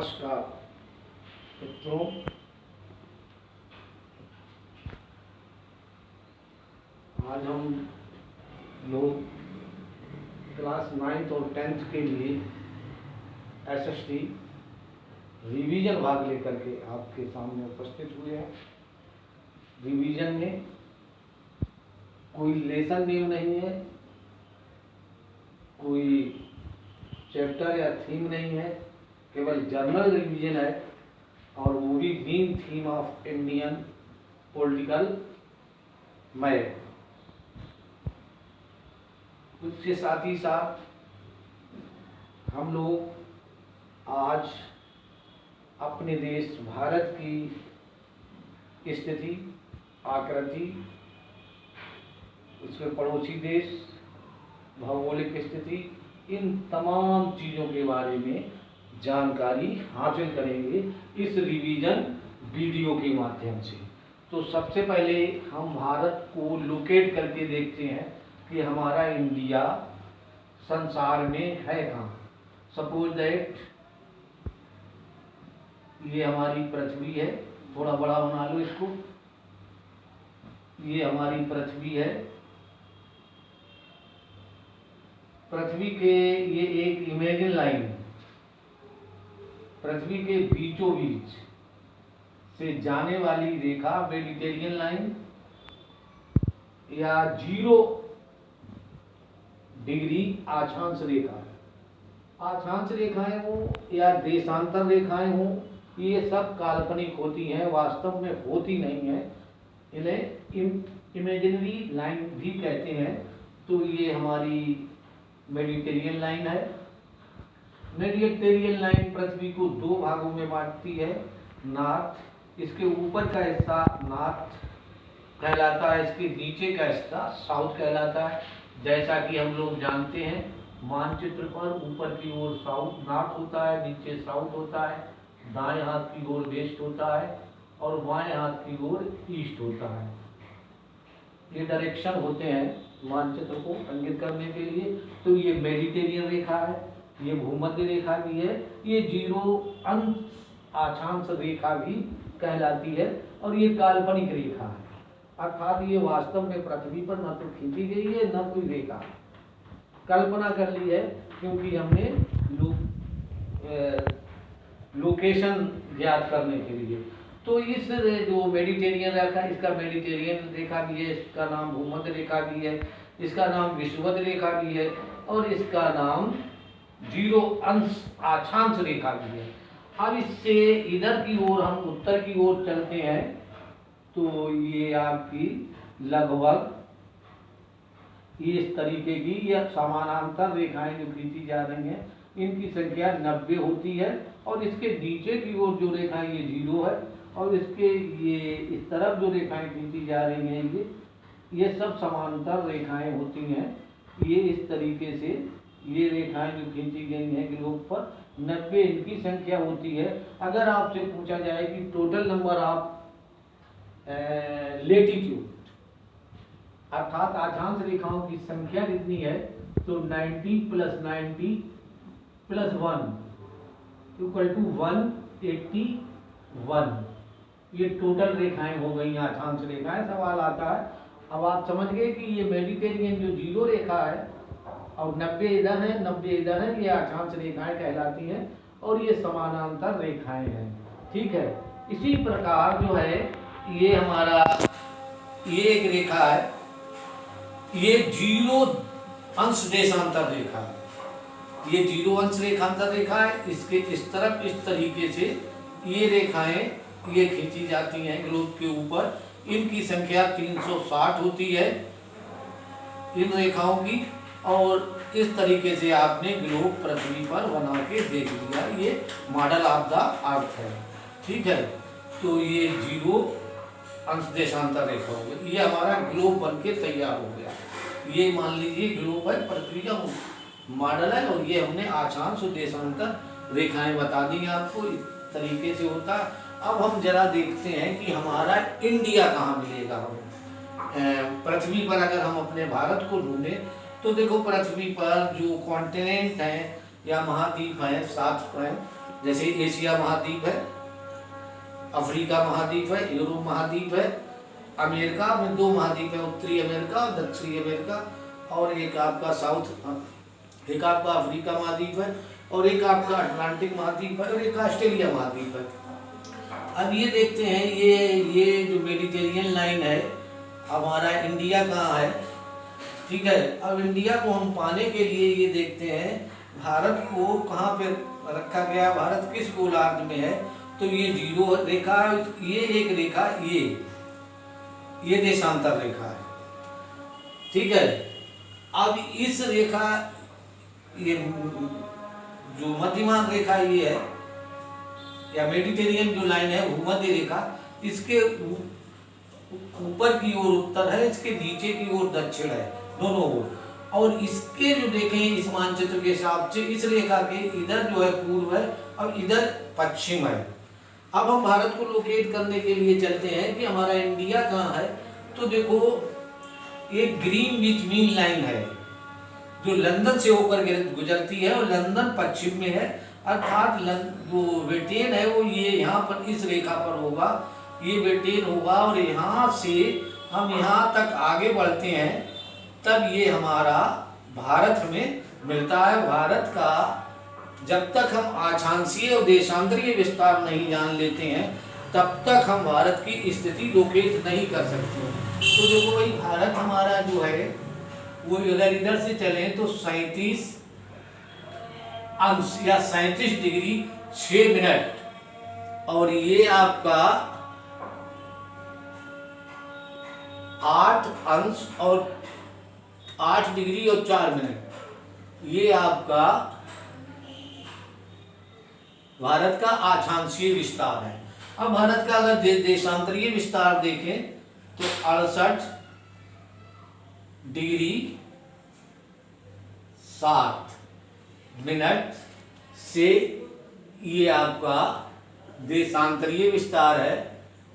नमस्कार मित्रों, आज हम लोग क्लास 9th और 10th के लिए एसएसटी रिवीजन भाग लेकर के आपके सामने उपस्थित हुए हैं। रिवीजन में कोई लेसन नेम नहीं है, कोई चैप्टर या थीम नहीं है, केवल जर्नल रिवीजन है और वो भी main theme of Indian political map. उसके साथ ही साथ हम लोग आज अपने देश भारत की स्थिति, आकृति, उसके पड़ोसी देश, भौगोलिक स्थिति, इन तमाम चीज़ों के बारे में जानकारी हासिल करेंगे इस रिवीजन वीडियो के माध्यम से। तो सबसे पहले हम भारत को लोकेट करके देखते हैं कि हमारा इंडिया संसार में है कहाँ। सपोज दैट ये हमारी पृथ्वी है, थोड़ा बड़ा बना लो इसको। ये हमारी पृथ्वी है। पृथ्वी के ये एक इमेजिन लाइन पृथ्वी के बीचों बीच से जाने वाली रेखा मेडिटेरियन लाइन या 0 डिग्री अक्षांश रेखा, अक्षांश रेखाएं हो या देशांतर रेखाएं हो, ये सब काल्पनिक होती हैं, वास्तव में होती नहीं है। इन्हें इमेजिनरी लाइन भी कहते हैं। तो ये हमारी मेडिटेरियन लाइन है। मेडिटेरियन लाइन पृथ्वी को 2 भागों में बांटती है। नॉर्थ, इसके ऊपर का हिस्सा नॉर्थ कहलाता है, इसके नीचे का हिस्सा साउथ कहलाता है। जैसा कि हम लोग जानते हैं, मानचित्र पर ऊपर की ओर साउथ नॉर्थ होता है, नीचे साउथ होता है, दाएं हाथ की ओर वेस्ट होता है और बाएं हाथ की ओर ईस्ट होता है। ये डायरेक्शन होते हैं मानचित्र को इंगित करने के लिए। तो ये मेडिटेरियन रेखा है, ये भूमध्य रेखा भी है, ये 0 अंश अक्षांश रेखा भी कहलाती है और ये काल्पनिक रेखा है, अर्थात ये वास्तव में पृथ्वी पर न तो खींची गई है न कोई रेखा, कल्पना कर ली है, क्योंकि हमने लोकेशन ज्ञात करने के लिए। तो इस जो मेडिटेरियन रेखा, इसका मेडिटेरियन रेखा भी है, इसका नाम भूमध्य रेखा भी है, इसका नाम विषुवत रेखा भी है और इसका नाम 0 अंश अक्षांश रेखा भी है। अब इससे इधर की ओर हम उत्तर की ओर चलते हैं तो ये आपकी लगभग इस तरीके की यह समानांतर रेखाएं जो खींची जा रही हैं, इनकी संख्या 90 होती है और इसके नीचे की ओर जो रेखा ये 0 है और इसके ये इस तरफ जो रेखाएं खींची जा रही हैं ये सब समांतर रेखाएं होती हैं। ये इस तरीके से ये रेखाएं जो खींची गई हैं ग्लोब पर 90 इनकी संख्या होती है। अगर आपसे पूछा जाए कि टोटल नंबर ऑफ लेटीट्यूड अर्थात अक्षांश रेखाओं की संख्या कितनी है, तो 90 + 90 + 1 = 181। ये टोटल रेखाएं हो गई, अक्षांश रेखाएं। सवाल आता है, अब आप समझ गए कि ये मेडिटेरियन जो 0 रेखा है और 90 इधर है, 90 इधर है, ये अक्षांश रेखाएं कहलाती हैं और ये समानांतर रेखाएं हैं। ठीक है। इसी प्रकार जो है ये हमारा ये एक रेखा है, ये 0 अंश देशांतर रेखा है, ये 0 अंश रेखांतर रेखा है। इसके इस तरफ इस तरीके से ये रेखाएं ये खींची जाती हैं ग्लोब के ऊपर। इनकी संख्या 360 होती है इन रेखाओं की और इस तरीके से आपने ग्लोब पृथ्वी पर बना के देख लिया। ये मॉडल ऑफ द अर्थ है। ठीक है। तो ये 0 अंश देशांतर रेखा हो गई, ये हमारा ग्लोब बन के तैयार हो गया। ये मान लीजिए ग्लोब है, पृथ्वी का मॉडल है और ये हमने अक्षांश और देशांतर रेखाएं बता दी आपको, इस तरीके से होता। अब हम जरा देखते हैं कि हमारा इंडिया कहाँ मिलेगा। हम पृथ्वी पर अगर हम अपने भारत को ढूंढें तो देखो पृथ्वी पर जो कॉन्टिनेंट हैं या महाद्वीप हैं 7 हैं, जैसे एशिया महाद्वीप है, अफ्रीका महाद्वीप है, यूरोप महाद्वीप है, अमेरिका में 2 महाद्वीप है, उत्तरी अमेरिका और दक्षिणी अमेरिका, और एक आपका एक आपका अफ्रीका महाद्वीप है, और एक आपका अटलांटिक महाद्वीप है, और एक ऑस्ट्रेलिया महाद्वीप है। अब ये देखते हैं, ये जो मेडिटेरियन लाइन है, हमारा इंडिया कहाँ है, ठीक है। अब इंडिया को हम पाने के लिए ये देखते हैं भारत को कहाँ पे रखा गया, भारत किस गोलार्ध में है, तो ये 0 रेखा, ये एक रेखा, ये देशांतर रेखा है, ठीक है। अब इस रेखा, ये जो मध्यमान रेखा ये है, या मेडिटेरियन जो लाइन है, भूमध्य रेखा, इसके ऊपर की ओर उत्तर है, इसके नीचे की ओर दक्षिण है, दोनों ओर। और इसके जो देखें इस मानचित्र के हिसाब से, इस रेखा के इधर जो है पूर्व है और इधर पश्चिम है। अब हम भारत को लोकेट करने के लिए चलते हैं कि हमारा इंडिया कहाँ है, तो देखो एक ग्रीन बीच मीन लाइन है जो लंदन से होकर गुजरती है, और लंदन पश्चिम में है, अर्थात जो ब्रिटेन है वो ये यहाँ पर इस रेखा पर होगा, ये ब्रिटेन होगा, और यहाँ से हम यहाँ तक आगे बढ़ते हैं, तब ये हमारा भारत में मिलता है। भारत का जब तक हम आछांसीय और देशांतरीय विस्तार नहीं जान लेते हैं, तब तक हम भारत की स्थिति लोकेट नहीं कर सकते। तो देखो भाई, भारत हमारा जो है वो अगर इधर से चलें तो 37 अंश या 37 डिग्री 6 मिनट, और ये आपका 8 अंश और 8 डिग्री और 4 मिनट, ये आपका भारत का आछांसीय विस्तार है। अब भारत का अगर देशांतरीय विस्तार देखें तो 68 डिग्री 7 मिनट से ये आपका देशांतरीय विस्तार है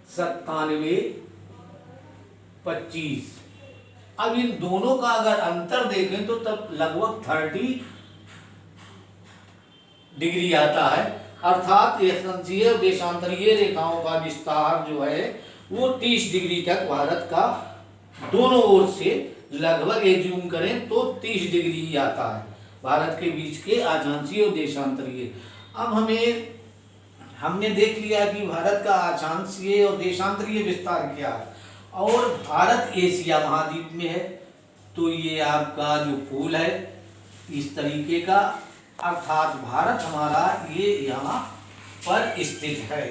97-25। अब इन दोनों का अगर अंतर देखें तो तब लगभग 30 डिग्री आता है, अर्थात देशांतरीय और देशांतरीय रेखाओं का विस्तार जो है वो 30 डिग्री तक भारत का दोनों ओर से लगभग एज्यूम करें तो 30 डिग्री आता है भारत के बीच के आछांसीय और देशांतरीय। अब हमने देख लिया कि भारत का आछांसीय और देशांतरीय विस्तार क्या है, और भारत एशिया महाद्वीप में है, तो ये आपका जो फूल है इस तरीके का, अर्थात भारत हमारा ये यहाँ पर स्थित है।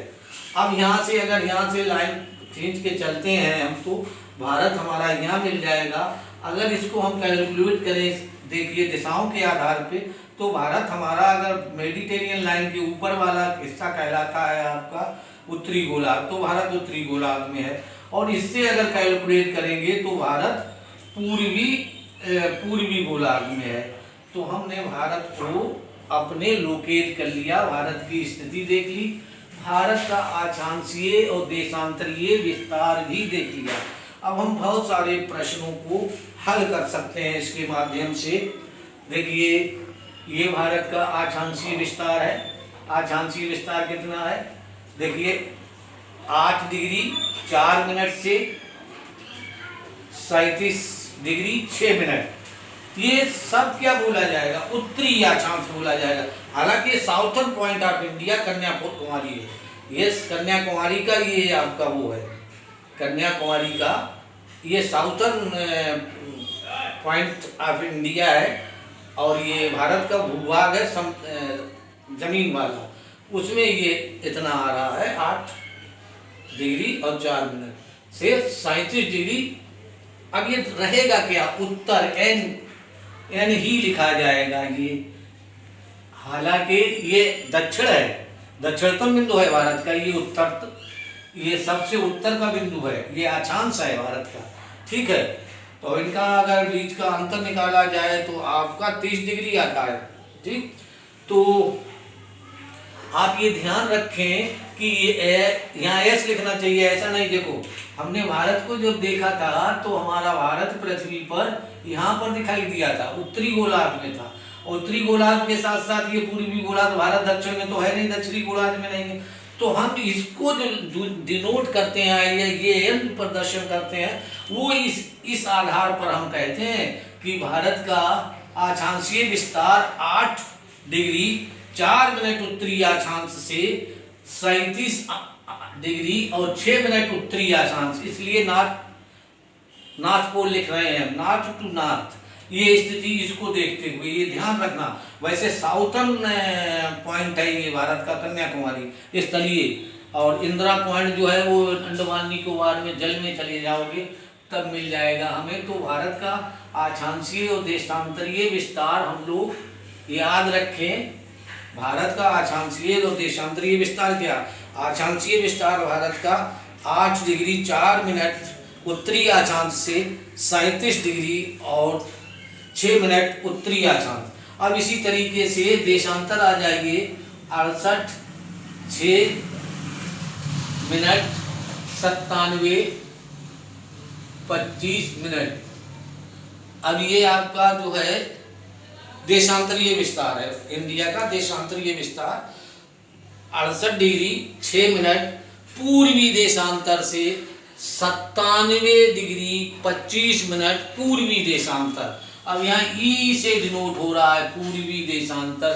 अब यहाँ से अगर यहाँ से लाइन खींच के चलते हैं हम, तो भारत हमारा यहाँ मिल जाएगा। अगर इसको हम कैलकुलेट करें, देखिए दिशाओं के आधार पे, तो भारत हमारा अगर मेडिटेरियन लाइन के ऊपर वाला हिस्सा कहलाता है आपका उत्तरी गोलार्ध, तो भारत उत्तरी गोलार्ध में है। और इससे अगर कैलकुलेट करेंगे तो भारत पूर्वी गोलार्ध में है। तो हमने भारत को अपने लोकेट कर लिया, भारत की स्थिति देख ली, भारत का आछांसीय और देशांतरीय विस्तार भी देख लिया। अब हम बहुत सारे प्रश्नों को हल कर सकते हैं इसके माध्यम से। देखिए, ये भारत का आछांसीय विस्तार है। आछांसीय विस्तार कितना है, देखिए 8 डिग्री 4 मिनट से 37 डिग्री 6 मिनट। ये सब क्या बोला जाएगा, उत्तरी अक्षांश बोला जाएगा। हालांकि southern point of India Kanyakumari है, ये कन्याकुमारी का ये आपका वो है, कन्याकुमारी का ये साउथर्न पॉइंट ऑफ इंडिया है, और ये भारत का भूभाग है जमीन वाला, उसमें ये इतना आ रहा है 8 डिग्री और 4 मिनट से 37 डिग्री। अब ये रहेगा क्या, उत्तर एन ही लिखा जाएगा ये। हालांकि ये दक्षिण है, दक्षिणतम बिंदु है भारत का, ये उत्तर, ये सबसे उत्तर का बिंदु है, ये अक्षांश है भारत का, ठीक है। तो इनका अगर बीच का अंतर निकाला जाए तो आपका 30 डिग्री आता है, ठीक। तो आप ये ध्यान रखें कि यहाँ एस लिखना चाहिए, ऐसा नहीं। देखो, हमने भारत को जब देखा था तो हमारा भारत पृथ्वी पर यहाँ पर दिखाई दिया था, उत्तरी गोलार्ध में था। उत्तरी गोलार्ध के साथ साथ ये पूर्वी गोलार्ध, भारत दक्षिण में तो है नहीं, दक्षिणी गोलार्ध में नहीं है। तो हम इसको जो डिनोट करते हैं या ये प्रदर्शन करते हैं, वो इस आधार पर हम कहते हैं कि भारत का अक्षांशीय विस्तार 8 डिग्री 4 मिनट उत्तरी अक्षांश से 37 डिग्री और 6 मिनट उत्तरी अक्षांश, इसलिए नॉर्थ पोल लिख रहे हैं, नॉर्थ टू नॉर्थ। ये स्थिति इसको देखते हुए ये ध्यान रखना। वैसे साउथर्न पॉइंट है ये भारत का, कन्याकुमारी स्थलीय, और इंदिरा पॉइंट जो है वो अंडमान निकोबार में जल में चले जाओगे तब मिल जाएगा हमें। तो भारत का अक्षांशीय और देशांतरीय विस्तार हम लोग याद रखें। भारत का अक्षांशीय और देशांतरीय विस्तार क्या? अक्षांशीय विस्तार भारत का 8 डिग्री 4 मिनट उत्तरी अक्षांश से 37 डिग्री और 6 मिनट उत्तरी अक्षांश। अब इसी तरीके से देशांतर आ जाइए 68 6 मिनट 97 25 मिनट। अब ये आपका जो है देशांतरीय विस्तार है, इंडिया का देशांतरीय विस्तार 68 डिग्री 6 मिनट पूर्वी देशांतर से 97 डिग्री 25 मिनट पूर्वी देशांतर। अब यहाँ ई से डिनोट हो रहा है पूर्वी देशांतर,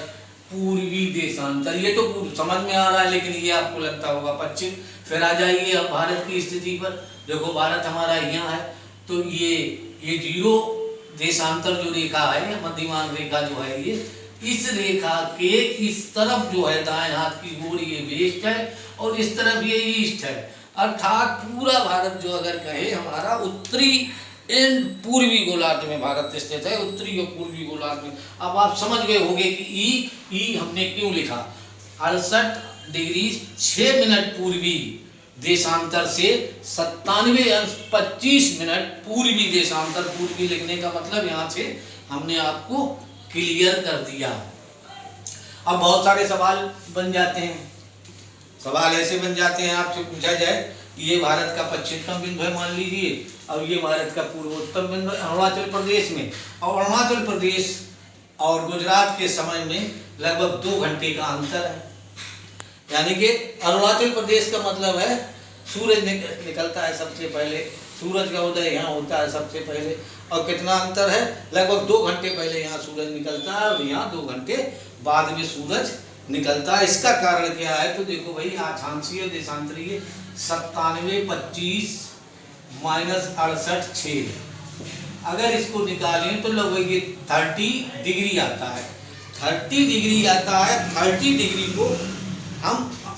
पूर्वी देशांतर, ये तो समझ में आ रहा है, लेकिन ये आपको लगता होगा पश्चिम। फिर आ जाइए अब भारत की स्थिति पर। देखो भारत हमारा यहाँ है, तो ये 0 देशांतर जो रेखा है, मध्यमान रेखा जो है, ये इस रेखा के इस तरफ जो है दाएं हाथ की ओर ये वेस्ट है और इस तरफ ये ईस्ट है। अर्थात पूरा भारत जो अगर कहे हमारा उत्तरी एंड पूर्वी गोलार्ध में भारत स्थित है, उत्तरी और पूर्वी गोलार्ध में। अब आप समझ गए होंगे कि ई हमने क्यों लिखा। 68 डिग्री 6 मिनट पूर्वी देशांतर से 97 अंश 25 मिनट पूर्वी देशांतर। पूर्वी लिखने का मतलब यहाँ से हमने आपको क्लियर कर दिया। अब बहुत सारे सवाल बन जाते हैं। सवाल ऐसे बन जाते हैं, आपसे पूछा जाए कि ये भारत का पश्चिमतम बिंदु है मान लीजिए, और ये भारत का पूर्वोत्तर बिंदु अरुणाचल प्रदेश में, और अरुणाचल प्रदेश और गुजरात के समय में लगभग 2 घंटे का अंतर है। यानी कि अरुणाचल प्रदेश का मतलब है सूरज निकलता है सबसे पहले, सूरज का उदय यहाँ होता है सबसे पहले, और कितना अंतर है? लगभग 2 घंटे पहले यहाँ सूरज निकलता है और यहाँ 2 घंटे बाद में सूरज निकलता है। इसका कारण क्या है? तो देखो भाई, अक्षांशीय देशांतरीय 97 25 माइनस 68 6, अगर इसको निकालें तो लगभग ये 30 डिग्री आता है। 30 डिग्री आता है। 30 डिग्री को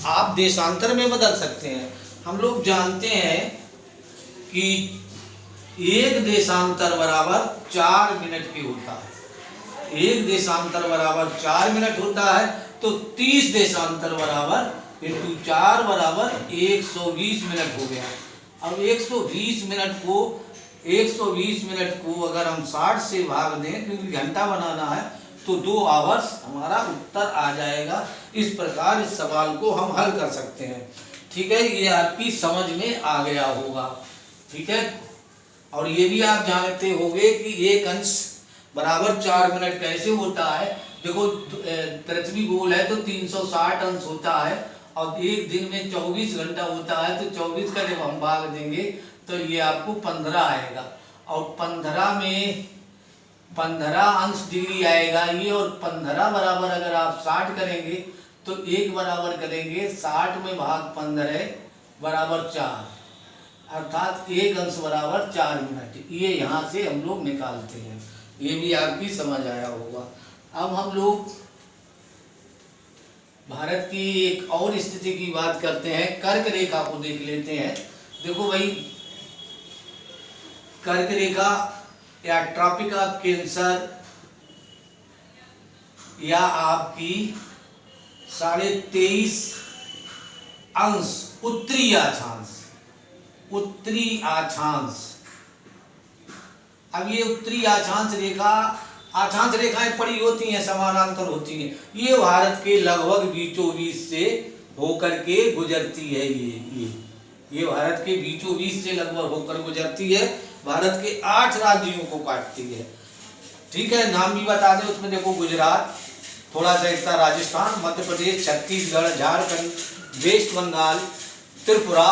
आप देशांतर में बदल सकते हैं। हम लोग जानते हैं कि एक देशांतर बराबर 4 मिनट की होता है। एक देशांतर बराबर 4 मिनट होता है, तो 30 देशांतर बराबर इंटू 4 बराबर 120 मिनट हो गया। अब 120 मिनट को अगर हम 60 से भाग दें, क्योंकि घंटा बनाना है, तो 2 आवर्स हमारा उत्तर आ जाएगा। इस प्रकार इस सवाल को हम हल कर सकते हैं। ठीक है, ये आपकी समझ में आ गया होगा। ठीक है, और ये भी आप जानते होंगे कि एक अंश बराबर 4 मिनट कैसे होता है। देखो पृथ्वी गोल है तो 360 अंश होता है, और एक दिन में 24 घंटा होता है, तो 24 का जब हम भाग देंगे तो ये आपको 15 आएगा, और 15 में 15 अंश डिग्री आएगा ये, और 15 बराबर अगर आप 60 करेंगे तो 1 बराबर करेंगे 60 में भाग 15 बराबर 4, अर्थात 1 अंश बराबर 4 मिनट। ये यहाँ से हम लोग निकालते हैं। ये भी आपकी समझ आया होगा। अब हम लोग भारत की एक और स्थिति की बात करते हैं, कर्क रेखा को देख लेते हैं। देखो भाई, कर्क रेखा या ट्रॉपिक ऑफ कैंसर या आपकी 23.5 अंश उत्तरी अक्षांश, उत्तरी अक्षांश। अब ये उत्तरी अक्षांश रेखा, अक्षांश रेखाएं पड़ी होती हैं, समानांतर होती हैं। ये भारत के लगभग बीचों बीच से होकर के गुजरती है। ये भारत के बीचों बीच से लगभग होकर गुजरती है, भारत के 8 राज्यों को काटती है। ठीक है, नाम भी बता दें उसमें, देखो गुजरात, थोड़ा सा हिस्सा राजस्थान, मध्य प्रदेश, छत्तीसगढ़, झारखंड, वेस्ट बंगाल, त्रिपुरा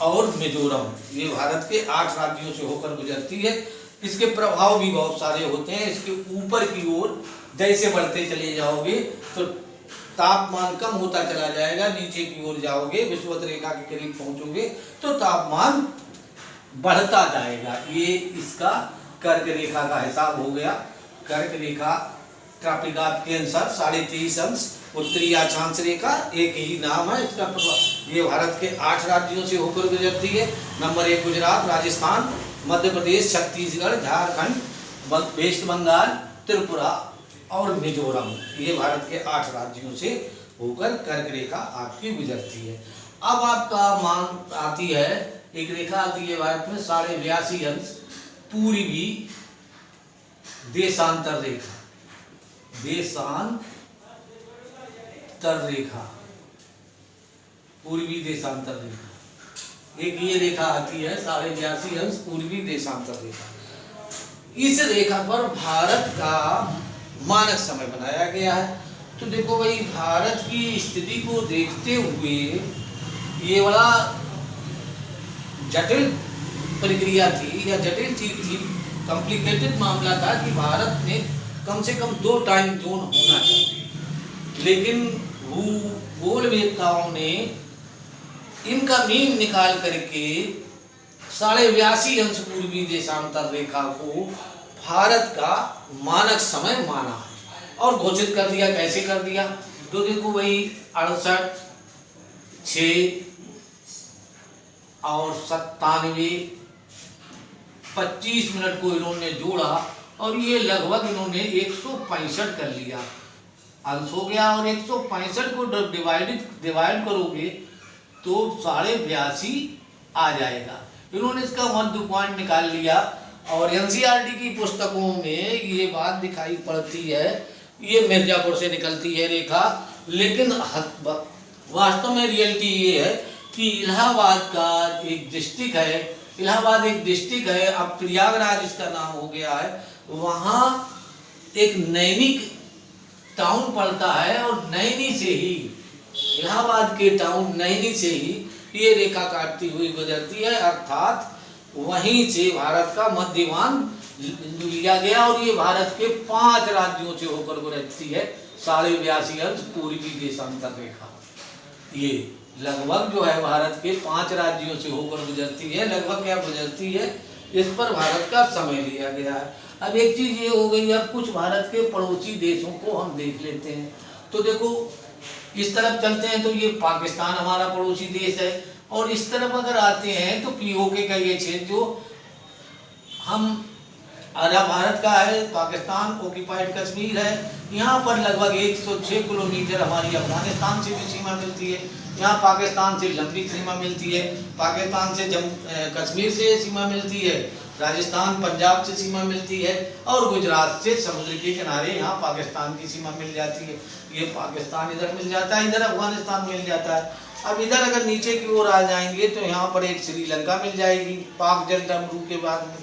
और मिजोरम, ये भारत के 8 राज्यों से होकर गुजरती है। इसके प्रभाव भी बहुत सारे होते हैं। इसके ऊपर की ओर जैसे बढ़ते चले जाओगे तो तापमान कम होता चला जाएगा, नीचे की ओर जाओगे विषुवत रेखा के करीब पहुंचोगे तो तापमान बढ़ता जाएगा। ये इसका कर्क रेखा का हिसाब हो गया। कर्क रेखा ट्रॉपिक ऑफ कैंसर 23.5 अंश, उत्तरी अक्षांश रेखा, एक ही नाम है इसका। ये भारत के 8 राज्यों से होकर गुजरती है। नंबर 1 गुजरात, राजस्थान, मध्य प्रदेश, छत्तीसगढ़, झारखंड, वेस्ट बंगाल, त्रिपुरा और मिजोरम, ये भारत के 8 राज्यों से होकर कर्क रेखा आपकी गुजरती है। अब आपका मान आती है, एक रेखा आती है भारत में 82.5 अंश, पूर्वी देशांतर रेखा, देशांतर रेखा, पूर्वी देशांतर रेखा, एक ये रेखा आती है 82.5 अंश, पूर्वी देशांतर रेखा। इस रेखा पर भारत का मानक समय बनाया गया है। तो देखो भाई, भारत की स्थिति को देखते हुए ये बड़ा जटिल प्रक्रिया थी या जटिल चीज थी, कॉम्प्लिकेटेड मामला था कि भारत में कम से कम 2 टाइम जोन होना चाहिए, लेकिन भूगोलवेत्ताओं ने इनका मीन निकाल करके 82.5 अंश पूर्वी देशांतर रेखा को भारत का मानक समय माना और घोषित कर दिया। कैसे कर दिया? तो देखो भाई, 68, 6 और 97, 25 मिनट को इन्होंने जोड़ा और ये लगभग इन्होंने 165 कर लिया, अंश हो गया। और 165 को डिवाइड करोगे तो 82.5 आ जाएगा। इन्होंने इसका मध्य पॉइंट निकाल लिया और एनसीईआरटी की पुस्तकों में ये बात दिखाई पड़ती है। ये मिर्जापुर से निकलती है रेखा, लेकिन वास्तव में रियलिटी ये है कि इलाहाबाद का एक डिस्ट्रिक्ट है, इलाहाबाद एक डिस्ट्रिक्ट है, अब प्रयागराज इसका नाम हो गया है, वहाँ एक नैनिक टाउन पड़ता है और नैनी से ही, इलाहाबाद के टाउन नैनी से ही ये रेखा काटती हुई गुजरती है, अर्थात वहीं से भारत का मध्यमान लिया गया और ये भारत के 5 राज्यों से होकर गुजरती है 82.5 अंश पूर्वी देशांतर रेखा। ये लगभग जो है भारत के 5 राज्यों से होकर गुजरती है। लगभग क्या गुजरती है, इस पर भारत का समय लिया गया है। अब एक चीज ये हो गई, अब कुछ भारत के पड़ोसी देशों को हम देख लेते हैं। तो देखो, इस तरफ चलते हैं तो ये पाकिस्तान हमारा पड़ोसी देश है, और इस तरफ अगर आते हैं तो पीओके का ये क्षेत्र जो हम आधा भारत का है, पाकिस्तान ऑक्यूपाइड कश्मीर है, यहाँ पर लगभग 106 किलोमीटर हमारी अफगानिस्तान से भी सीमा मिलती है। यहाँ पाकिस्तान से लंबी सीमा मिलती है, पाकिस्तान से कश्मीर से सीमा मिलती है, राजस्थान पंजाब से सीमा मिलती है और गुजरात से समुद्र के किनारे यहाँ पाकिस्तान की सीमा मिल जाती है। ये पाकिस्तान इधर मिल जाता है, इधर अफगानिस्तान मिल जाता है। अब इधर अगर नीचे की ओर आ जाएंगे तो यहाँ पर एक श्रीलंका मिल जाएगी पाक जलडमरू के बाद में,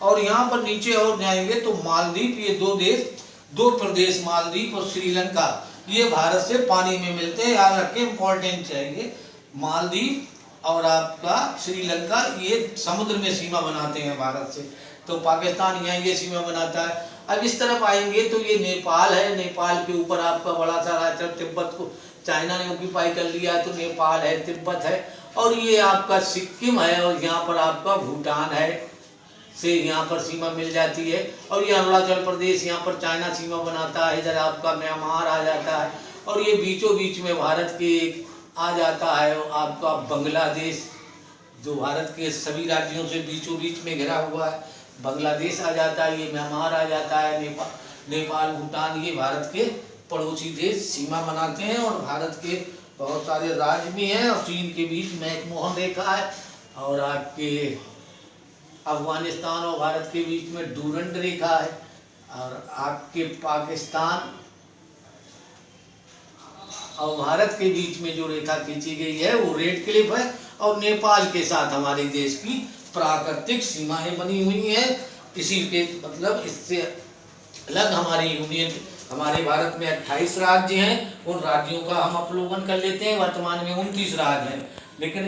और यहाँ पर नीचे और जाएंगे तो मालदीव, ये 2 देश, 2 प्रदेश मालदीव और श्रीलंका, ये भारत से पानी में मिलते हैं। याद रखें, इंपॉर्टेंट चाहिए, मालदीव और आपका श्रीलंका ये समुद्र में सीमा बनाते हैं भारत से, तो पाकिस्तान यहाँ ये सीमा बनाता है। अब इस तरफ आएंगे तो ये नेपाल है, नेपाल के ऊपर आपका बड़ा सा राज्य, तिब्बत को चाइना ने ऑक्यूपाई कर लिया है तो नेपाल है, तिब्बत है, और ये आपका सिक्किम है, और यहाँ पर आपका भूटान है से यहाँ पर सीमा मिल जाती है, और ये अरुणाचल प्रदेश यहाँ पर चाइना सीमा बनाता है, इधर आपका म्यांमार आ जाता है, और ये बीचों बीच में भारत के आ जाता है आपका बांग्लादेश, जो भारत के सभी राज्यों से बीचों बीच में घिरा हुआ है, बांग्लादेश आ जाता है, ये म्यांमार आ जाता है, नेपाल, भूटान, ये भारत के पड़ोसी देश सीमा बनाते हैं। और भारत के बहुत सारे राज्य भी हैं, और चीन के बीच मैकमोहन रेखा है, और आपके अफगानिस्तान और भारत के बीच में डूरंड रेखा है, और आपके पाकिस्तान और भारत के बीच में जो रेखा खींची गई है वो रेड क्लिफ है, और नेपाल के साथ हमारे देश की प्राकृतिक सीमाएं बनी हुई हैं। इसी के मतलब इससे अलग हमारी यूनियन, हमारे भारत में 28 राज्य हैं, उन राज्यों का हम अवलोकन कर लेते हैं। वर्तमान में 29 राज्य हैं, लेकिन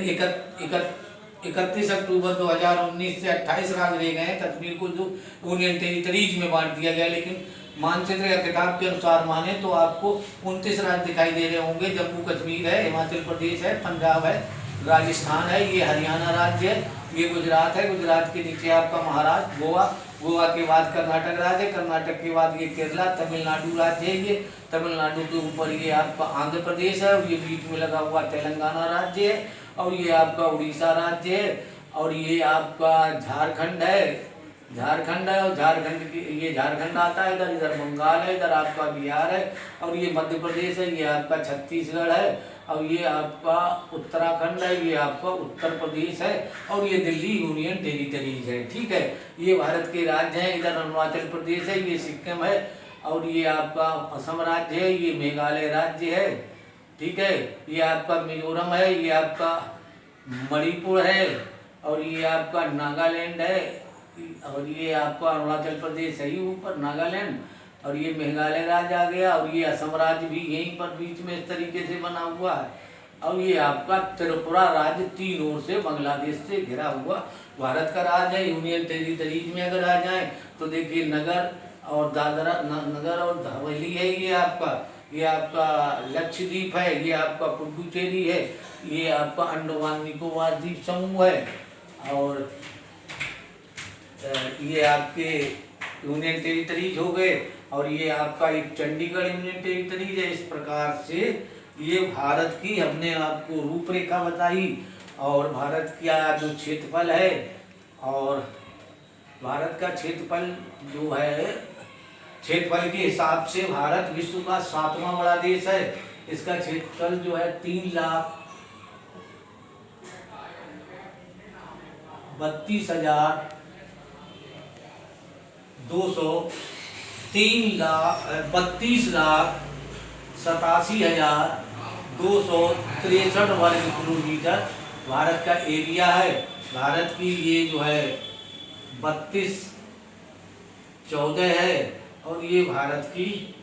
31 अक्टूबर 2019 से 28 राज्य रह गए हैं। कश्मीर को जो यूनियन टेरिटरीज में बांट दिया गया, लेकिन मानचित्र या किताब के अनुसार माने तो आपको 29 राज्य दिखाई दे रहे होंगे। जम्मू कश्मीर है, हिमाचल प्रदेश है, पंजाब है, राजस्थान है, ये हरियाणा राज्य है, ये गुजरात है, गुजरात के नीचे आपका महाराष्ट्र, गोवा, गोवा के बाद कर्नाटक राज्य है, कर्नाटक के बाद ये केरला, तमिलनाडु राज्य है, ये तमिलनाडु के ऊपर ये आपका आंध्र प्रदेश है, और ये बीच में लगा हुआ तेलंगाना राज्य है, और ये आपका उड़ीसा राज्य है, और ये आपका झारखंड है, झारखंड है, और झारखंड की ये झारखंड आता है, इधर बंगाल है, इधर आपका बिहार है, और ये मध्य प्रदेश है, ये आपका छत्तीसगढ़ है, और ये आपका उत्तराखंड है, ये आपका उत्तर प्रदेश है, और ये दिल्ली यूनियन टेरिटरीज है। ठीक है, ये भारत के राज्य हैं। इधर अरुणाचल प्रदेश है, ये सिक्किम है, और ये आपका असम राज्य है, ये मेघालय राज्य है। ठीक है, ये आपका मिजोरम है, ये आपका मणिपुर है, और ये आपका नागालैंड है, और ये आपका अरुणाचल प्रदेश है ही ऊपर नागालैंड, और ये मेघालय राज्य आ गया, और ये असम राज्य भी यहीं पर बीच में इस तरीके से बना हुआ है, और ये आपका त्रिपुरा राज्य तीन ओर से बांग्लादेश से घिरा हुआ भारत का राज्य है। यूनियन टेरिटरीज में अगर आ जाए तो देखिए नगर और दादरा नगर और हवेली है, ये आपका लक्षद्वीप है, ये आपका पुडुचेरी है, ये आपका अंडमान निकोबार द्वीप समूह है, और ये आपके यूनियन टेरिटरीज हो गए, और ये आपका एक चंडीगढ़ यूनियन टेरिटरीज है। इस प्रकार से ये भारत की हमने आपको रूपरेखा बताई, और भारत का जो क्षेत्रफल है, और भारत का क्षेत्रफल जो है, क्षेत्रफल के हिसाब से भारत विश्व का 7वां बड़ा देश है। इसका क्षेत्रफल जो है 32,87,263 वर्ग किलोमीटर भारत का एरिया है। भारत की ये जो है 32,14 है, और ये भारत की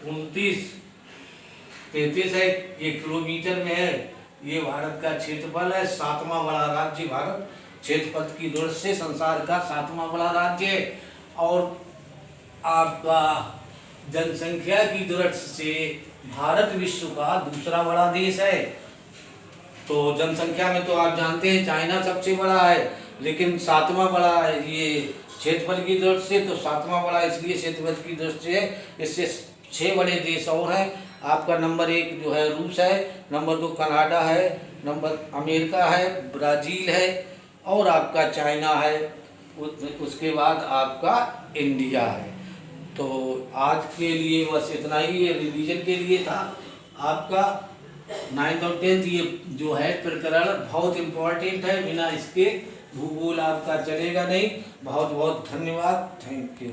29,33 है, ये किलोमीटर में है। ये भारत का क्षेत्रफल है। 7वां बड़ा राज्य भारत क्षेत्रफल की दृष्टि से संसार का 7वां बड़ा राज्य है, और आपका जनसंख्या की दृष्टि से भारत विश्व का दूसरा बड़ा देश है। तो जनसंख्या में तो आप जानते हैं चाइना सबसे बड़ा है, लेकिन 7वां बड़ा है ये क्षेत्रफल की दृष्टि से। तो 7वां बड़ा इसलिए क्षेत्रफल की दृष्टि से है, इससे 6 बड़े देश और हैं। आपका नंबर 1 जो है रूस है, नंबर 2 कनाडा है, नंबर अमेरिका है, ब्राज़ील है, और आपका चाइना है, उसके बाद आपका इंडिया है। तो आज के लिए बस इतना ही, ये रिवीजन के लिए था आपका 9th और 10th। ये जो है प्रकरण बहुत इम्पोर्टेंट है, बिना इसके भूगोल आपका चलेगा नहीं। बहुत बहुत धन्यवाद, थैंक यू।